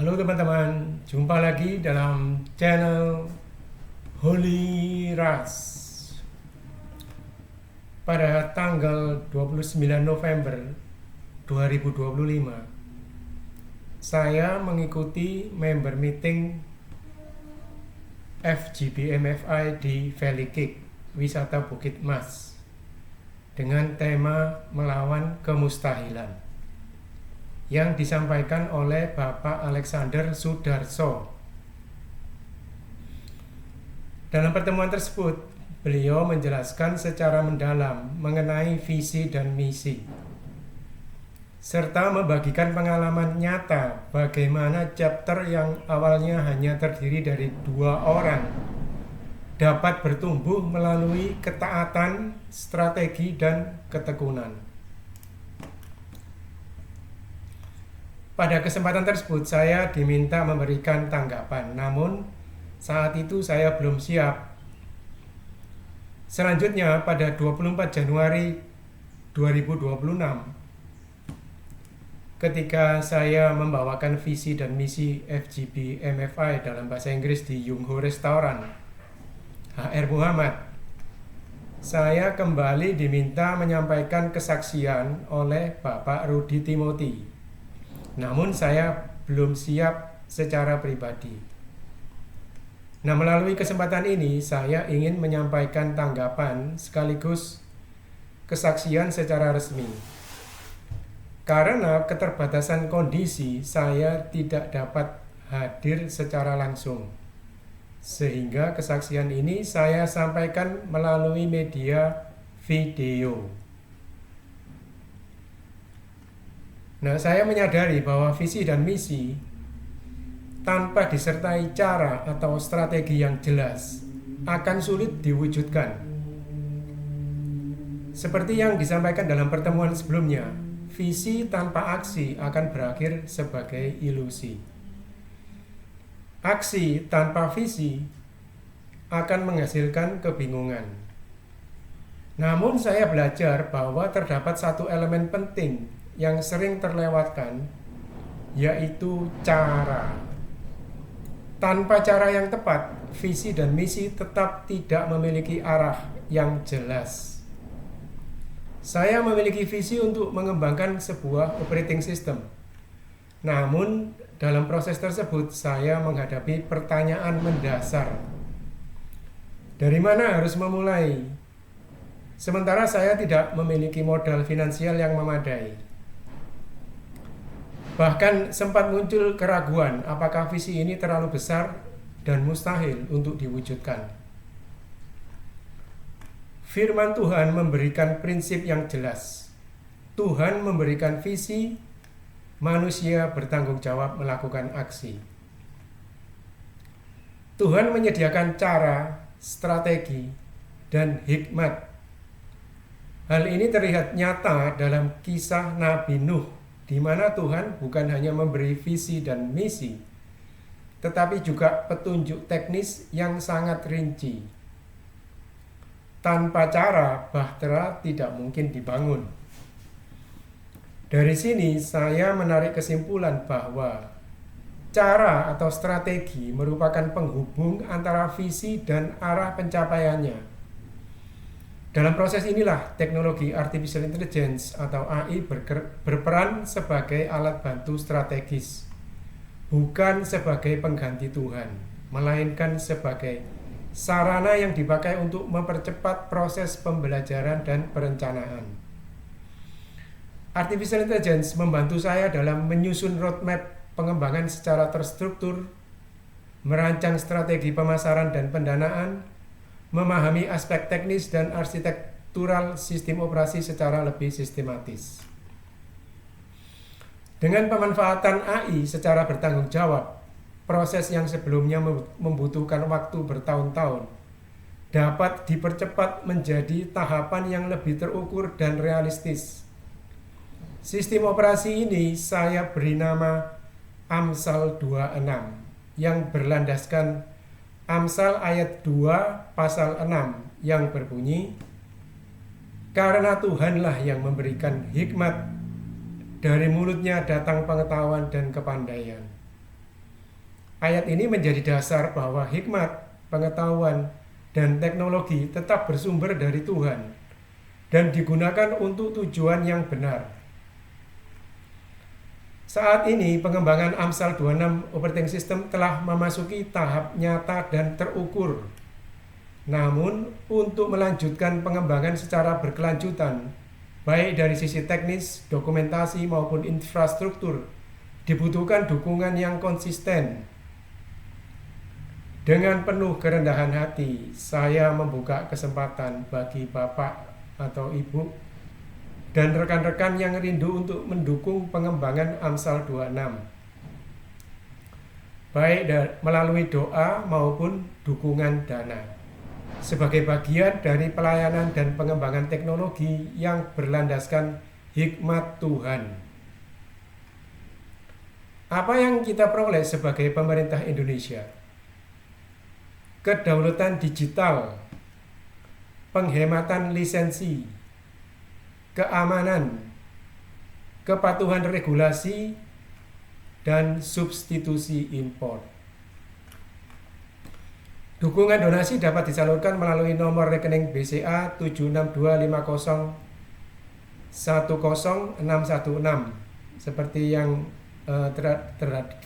Halo teman-teman, jumpa lagi dalam channel Holy Rush. Pada tanggal 29 November 2025, saya mengikuti member meeting FGBMFI di Valley Cake, wisata Bukit Mas, dengan tema melawan kemustahilan yang disampaikan oleh Bapak Alexander Sudarso. Dalam pertemuan tersebut, beliau menjelaskan secara mendalam mengenai visi dan misi, serta membagikan pengalaman nyata bagaimana chapter yang awalnya hanya terdiri dari 2 orang dapat bertumbuh melalui ketaatan, strategi, dan ketekunan. Pada kesempatan tersebut saya diminta memberikan tanggapan, namun saat itu saya belum siap. Selanjutnya pada 24 Januari 2026, ketika saya membawakan visi dan misi FGB MFI dalam bahasa Inggris di Yung Ho Restaurant HR Muhammad, saya kembali diminta menyampaikan kesaksian oleh Bapak Rudi Timothy. Namun saya belum siap secara pribadi. Nah, melalui kesempatan ini saya ingin menyampaikan tanggapan sekaligus kesaksian secara resmi. Karena keterbatasan kondisi, saya tidak dapat hadir secara langsung. Sehingga kesaksian ini saya sampaikan melalui media video. Nah, saya menyadari bahwa visi dan misi tanpa disertai cara atau strategi yang jelas akan sulit diwujudkan. Seperti yang disampaikan dalam pertemuan sebelumnya, visi tanpa aksi akan berakhir sebagai ilusi. Aksi tanpa visi akan menghasilkan kebingungan. Namun saya belajar bahwa terdapat satu elemen penting yang sering terlewatkan, yaitu cara. Tanpa cara yang tepat, visi dan misi tetap tidak memiliki arah yang jelas. Saya memiliki visi untuk mengembangkan sebuah operating system. Namun, dalam proses tersebut saya menghadapi pertanyaan mendasar. Dari mana harus memulai? Sementara saya tidak memiliki modal finansial yang memadai. Bahkan sempat muncul keraguan apakah visi ini terlalu besar dan mustahil untuk diwujudkan. Firman Tuhan memberikan prinsip yang jelas. Tuhan memberikan visi, manusia bertanggung jawab melakukan aksi. Tuhan menyediakan cara, strategi, dan hikmat. Hal ini terlihat nyata dalam kisah Nabi Nuh, di mana Tuhan bukan hanya memberi visi dan misi, tetapi juga petunjuk teknis yang sangat rinci. Tanpa cara, bahtera tidak mungkin dibangun. Dari sini saya menarik kesimpulan bahwa cara atau strategi merupakan penghubung antara visi dan arah pencapaiannya. Dalam proses inilah teknologi Artificial Intelligence atau AI berperan sebagai alat bantu strategis, bukan sebagai pengganti Tuhan, melainkan sebagai sarana yang dipakai untuk mempercepat proses pembelajaran dan perencanaan. Artificial Intelligence membantu saya dalam menyusun roadmap pengembangan secara terstruktur, merancang strategi pemasaran dan pendanaan, memahami aspek teknis dan arsitektural sistem operasi secara lebih sistematis. Dengan pemanfaatan AI secara bertanggung jawab, proses yang sebelumnya membutuhkan waktu bertahun-tahun dapat dipercepat menjadi tahapan yang lebih terukur dan realistis. Sistem operasi ini saya beri nama Amsal 26 yang berlandaskan Amsal ayat 2 pasal 6 yang berbunyi, karena Tuhanlah yang memberikan hikmat, dari mulutnya datang pengetahuan dan kepandaian. Ayat ini menjadi dasar bahwa hikmat, pengetahuan, dan teknologi tetap bersumber dari Tuhan dan digunakan untuk tujuan yang benar. Saat ini pengembangan Amsal 26 operating system telah memasuki tahap nyata dan terukur. Namun, untuk melanjutkan pengembangan secara berkelanjutan, baik dari sisi teknis, dokumentasi maupun infrastruktur, dibutuhkan dukungan yang konsisten. Dengan penuh kerendahan hati, saya membuka kesempatan bagi Bapak atau Ibu dan rekan-rekan yang rindu untuk mendukung pengembangan Amsal 26, baik melalui doa maupun dukungan dana, sebagai bagian dari pelayanan dan pengembangan teknologi yang berlandaskan hikmat Tuhan. Apa yang kita peroleh sebagai pemerintah Indonesia? Kedaulatan digital, penghematan lisensi, keamanan, kepatuhan regulasi, dan substitusi impor. Dukungan donasi dapat disalurkan melalui nomor rekening BCA 76250100616 seperti yang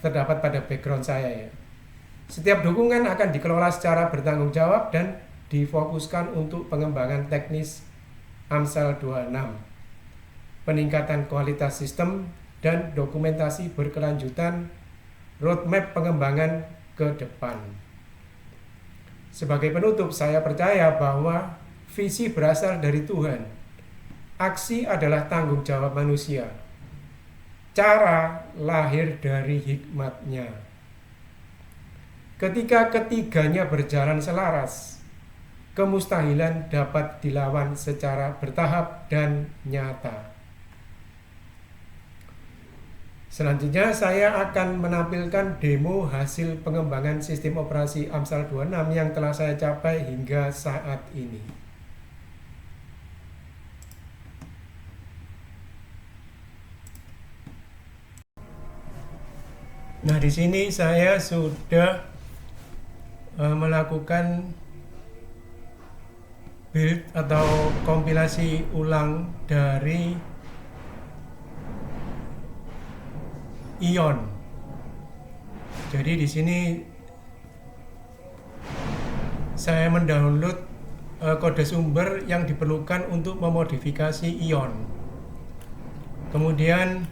terdapat pada background saya ya. Setiap dukungan akan dikelola secara bertanggung jawab dan difokuskan untuk pengembangan teknis Amsal 26, peningkatan kualitas sistem, dan dokumentasi berkelanjutan roadmap pengembangan ke depan. Sebagai penutup, saya percaya bahwa visi berasal dari Tuhan. Aksi adalah tanggung jawab manusia. Cara lahir dari hikmat-Nya. Ketika ketiganya berjalan selaras, kemustahilan dapat dilawan secara bertahap dan nyata. Selanjutnya saya akan menampilkan demo hasil pengembangan sistem operasi Amsal 26 yang telah saya capai hingga saat ini. Nah, di sini saya sudah melakukan build atau kompilasi ulang dari Ion. Jadi di sini saya mendownload kode sumber yang diperlukan untuk memodifikasi Ion. Kemudian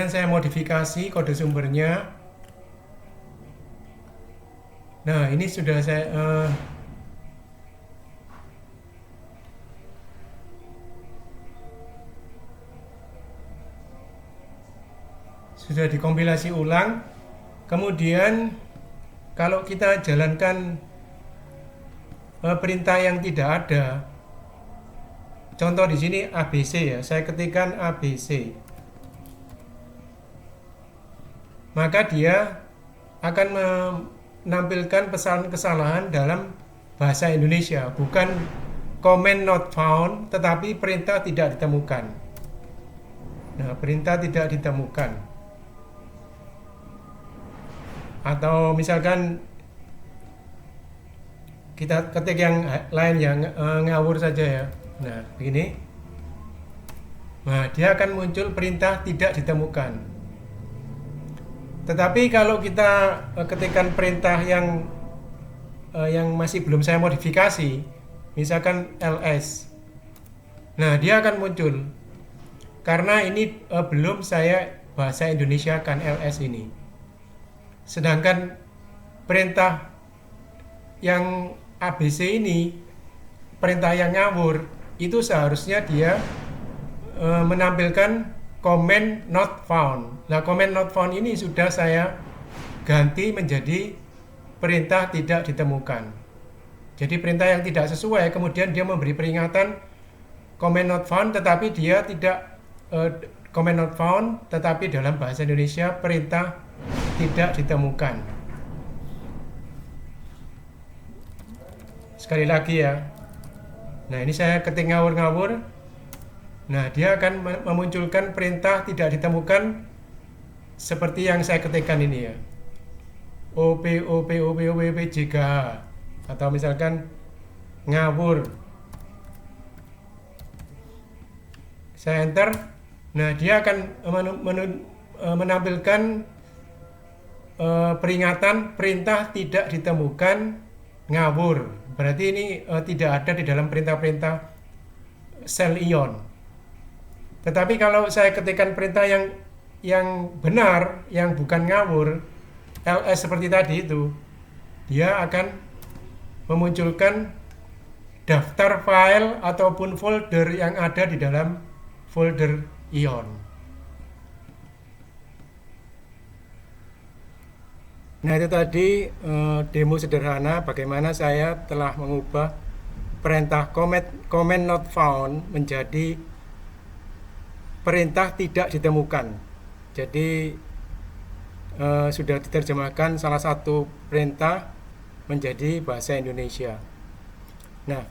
saya modifikasi kode sumbernya. Nah, ini sudah saya sudah dikompilasi ulang. Kemudian kalau kita jalankan perintah yang tidak ada, contoh di sini ABC ya, saya ketikkan ABC, maka dia akan menampilkan pesan kesalahan dalam bahasa Indonesia, bukan command not found, tetapi perintah tidak ditemukan. Nah, perintah tidak ditemukan. Atau misalkan kita ketik yang lain yang ngawur saja ya. Nah, begini. Nah, dia akan muncul perintah tidak ditemukan. Tetapi kalau kita ketikkan perintah yang masih belum saya modifikasi, misalkan ls, nah dia akan muncul karena ini belum saya bahasa Indonesia kan ls ini. Sedangkan perintah yang ABC ini, perintah yang ngawur, itu seharusnya dia menampilkan command not found. Nah, command not found ini sudah saya ganti menjadi perintah tidak ditemukan. Jadi perintah yang tidak sesuai, kemudian dia memberi peringatan command not found, tetapi dia tidak command not found, tetapi dalam bahasa Indonesia perintah tidak ditemukan. Sekali lagi ya. Nah, ini saya ketik ngawur-ngawur. Nah, dia akan memunculkan perintah tidak ditemukan seperti yang saya ketikkan ini ya. OP OP OP OP OP JK, atau misalkan ngawur. Saya enter. Nah, dia akan menampilkan peringatan perintah tidak ditemukan ngawur. Berarti ini tidak ada di dalam perintah-perintah sel ion. Tetapi kalau saya ketikkan perintah yang benar, yang bukan ngawur, ls seperti tadi itu, dia akan memunculkan daftar file ataupun folder yang ada di dalam folder ion. Nah, itu tadi demo sederhana bagaimana saya telah mengubah perintah command not found menjadi perintah tidak ditemukan. Jadi sudah diterjemahkan salah satu perintah menjadi bahasa Indonesia. Nah,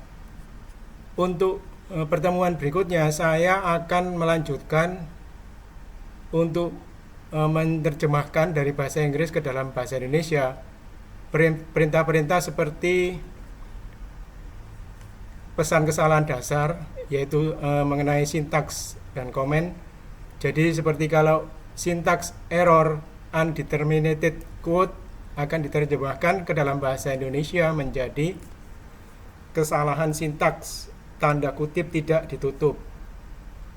untuk pertemuan berikutnya saya akan melanjutkan untuk menerjemahkan dari bahasa Inggris ke dalam bahasa Indonesia perintah-perintah seperti pesan kesalahan dasar, yaitu mengenai sintaks dan komen. Jadi seperti kalau sintaks error undetermined quote akan diterjemahkan ke dalam bahasa Indonesia menjadi kesalahan sintaks tanda kutip tidak ditutup.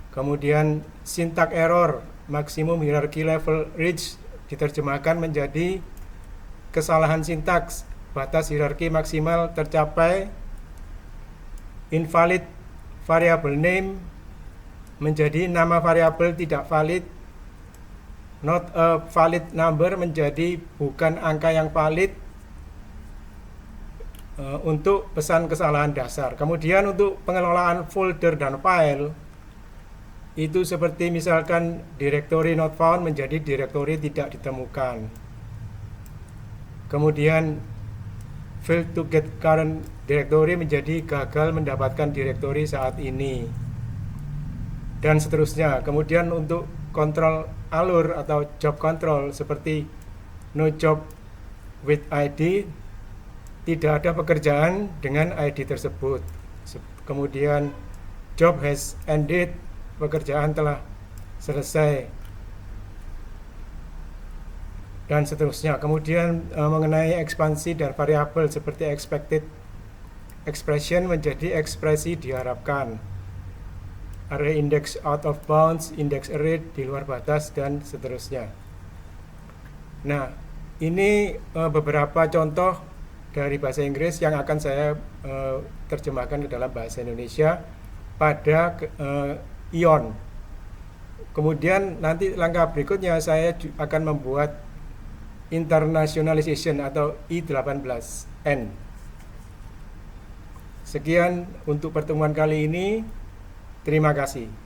Kemudian syntax error maximum hierarchy level reach diterjemahkan menjadi kesalahan sintaks batas hierarki maksimal tercapai. Invalid variable name menjadi nama variabel tidak valid. Not a valid number menjadi bukan angka yang valid untuk pesan kesalahan dasar. Kemudian untuk pengelolaan folder dan file itu seperti misalkan directory not found menjadi directory tidak ditemukan. Kemudian failed to get current directory menjadi gagal mendapatkan directory saat ini, dan seterusnya. Kemudian untuk kontrol alur atau job control seperti no job with ID, tidak ada pekerjaan dengan ID tersebut. Kemudian job has ended, pekerjaan telah selesai, dan seterusnya. Kemudian mengenai ekspansi dan variabel seperti expected expression menjadi ekspresi diharapkan, array index out of bounds, index array di luar batas, dan seterusnya. Nah, ini beberapa contoh dari bahasa Inggris yang akan saya terjemahkan ke dalam bahasa Indonesia pada ion. Kemudian nanti langkah berikutnya saya akan membuat internationalization atau I18N. Sekian untuk pertemuan kali ini. Terima kasih.